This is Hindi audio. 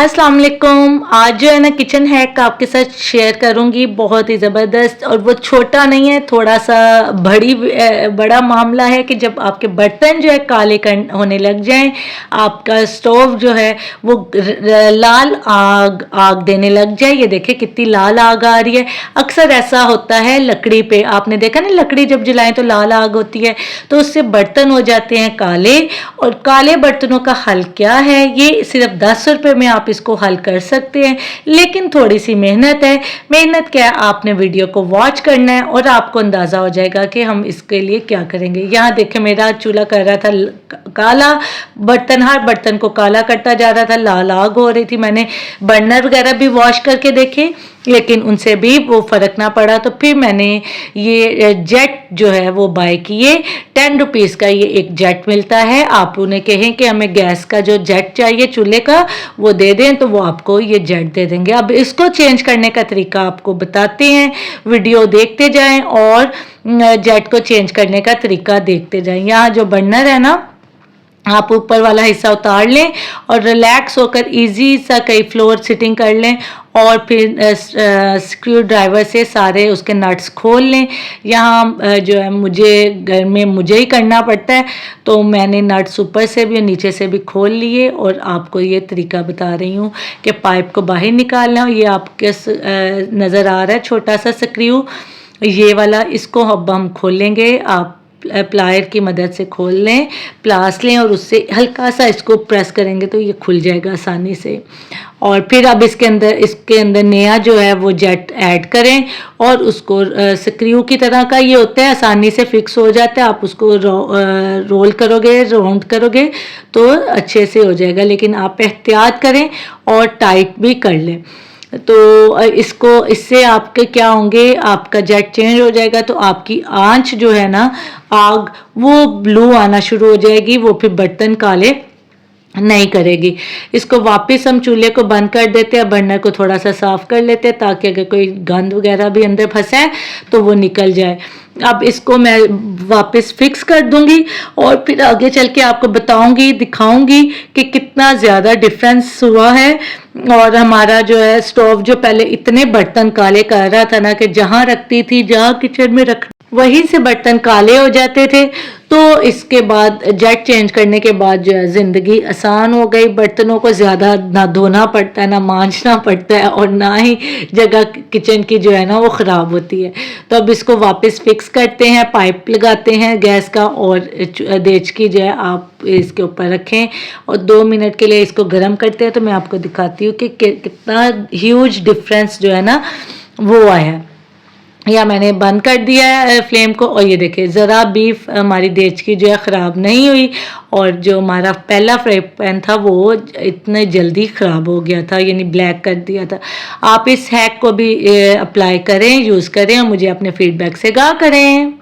अस्सलाम वालेकुम। आज जो है ना किचन हैक आपके साथ शेयर करूंगी, बहुत ही ज़बरदस्त। और वो छोटा नहीं है, थोड़ा सा बड़ा मामला है कि जब आपके बर्तन जो है काले होने लग जाएं, आपका स्टोव जो है वो लाल आग आग देने लग जाए। ये देखें कितनी लाल आग आ रही है। अक्सर ऐसा होता है लकड़ी पे, आपने देखा ना लकड़ी जब जलाएं तो लाल आग होती है, तो उससे बर्तन हो जाते हैं काले। और काले बर्तनों का हल क्या है? ये सिर्फ 10 रुपये में आप इसको हल कर सकते हैं, लेकिन थोड़ी सी मेहनत है। मेहनत क्या है, आपने वीडियो को वॉच करना है और आपको अंदाज़ा हो जाएगा कि हम इसके लिए क्या करेंगे। यहाँ देखें मेरा चूल्हा कर रहा था काला, बर्तन हर बर्तन को काला करता जा रहा था, लाल आग हो रही थी। मैंने बर्नर वगैरह भी वॉश करके देखे, लेकिन उनसे भी वो फ़र्क ना पड़ा। तो फिर मैंने ये जेट जो है वो बाय किए। 10 रुपीज़ का ये एक जेट मिलता है। आप उन्हें कहें कि हमें गैस का जो जेट चाहिए चूल्हे का, वो दे दें तो वो आपको ये जेट दे देंगे। अब इसको चेंज करने का तरीका आपको बताते हैं, वीडियो देखते जाएं और जेट को चेंज करने का तरीका देखते जाएं। यहाँ जो बर्नर है ना, आप ऊपर वाला हिस्सा उतार लें और रिलैक्स होकर इजी सा कहीं फ्लोर सिटिंग कर लें और फिर स्क्रू ड्राइवर से सारे उसके नट्स खोल लें। यहाँ जो है मुझे घर में मुझे ही करना पड़ता है, तो मैंने नट्स ऊपर से भी और नीचे से भी खोल लिए और आपको ये तरीका बता रही हूँ कि पाइप को बाहर निकालना। ये आपके नज़र आ रहा है छोटा सा स्क्रू, ये वाला, इसको अब हम खोलेंगे। आप प्लायर की मदद से खोल लें, प्लास लें और उससे हल्का सा इसको प्रेस करेंगे तो ये खुल जाएगा आसानी से। और फिर अब इसके अंदर नया जो है वो जेट ऐड करें और उसको स्क्रू की तरह का ये होता है, आसानी से फिक्स हो जाता है। आप उसको रोल करोगे, राउंड करोगे तो अच्छे से हो जाएगा, लेकिन आप एहतियात करें और टाइट भी कर लें। तो इससे आपके क्या होंगे, आपका जेट चेंज हो जाएगा तो आपकी आंच जो है ना, आग, वो ब्लू आना शुरू हो जाएगी, वो फिर बर्तन काले नहीं करेगी। इसको वापस हम चूल्हे को बंद कर देते हैं, बर्नर को थोड़ा सा साफ कर लेते हैं ताकि अगर कोई गंद वगैरह भी अंदर फंसा है तो वो निकल जाए। अब इसको मैं वापस फिक्स कर दूंगी और फिर आगे चल के आपको बताऊंगी, दिखाऊंगी कि कितना ज़्यादा डिफरेंस हुआ है। और हमारा जो है स्टोव जो पहले इतने बर्तन काले कर रहा था ना कि जहाँ रखती थी, जहाँ किचन में रख, वहीं से बर्तन काले हो जाते थे। तो इसके बाद जेट चेंज करने के बाद जो है ज़िंदगी आसान हो गई। बर्तनों को ज़्यादा ना धोना पड़ता है, ना मांजना पड़ता है, और ना ही जगह किचन की जो है ना वो ख़राब होती है। तो अब इसको वापस फिक्स करते हैं, पाइप लगाते हैं गैस का और देचकी जो है आप इसके ऊपर रखें और 2 मिनट के लिए इसको गर्म करते हैं। तो मैं आपको दिखाती हूँ कि कितना ह्यूज डिफरेंस जो है ना वो आया है। या मैंने बंद कर दिया है फ्लेम को और ये देखिए ज़रा भी हमारी देचकी जो है ख़राब नहीं हुई। और जो हमारा पहला फ्राई पैन था वो इतने जल्दी ख़राब हो गया था, यानी ब्लैक कर दिया था। आप इस हैक को भी अप्लाई करें, यूज़ करें और मुझे अपने फीडबैक से आगाह करें।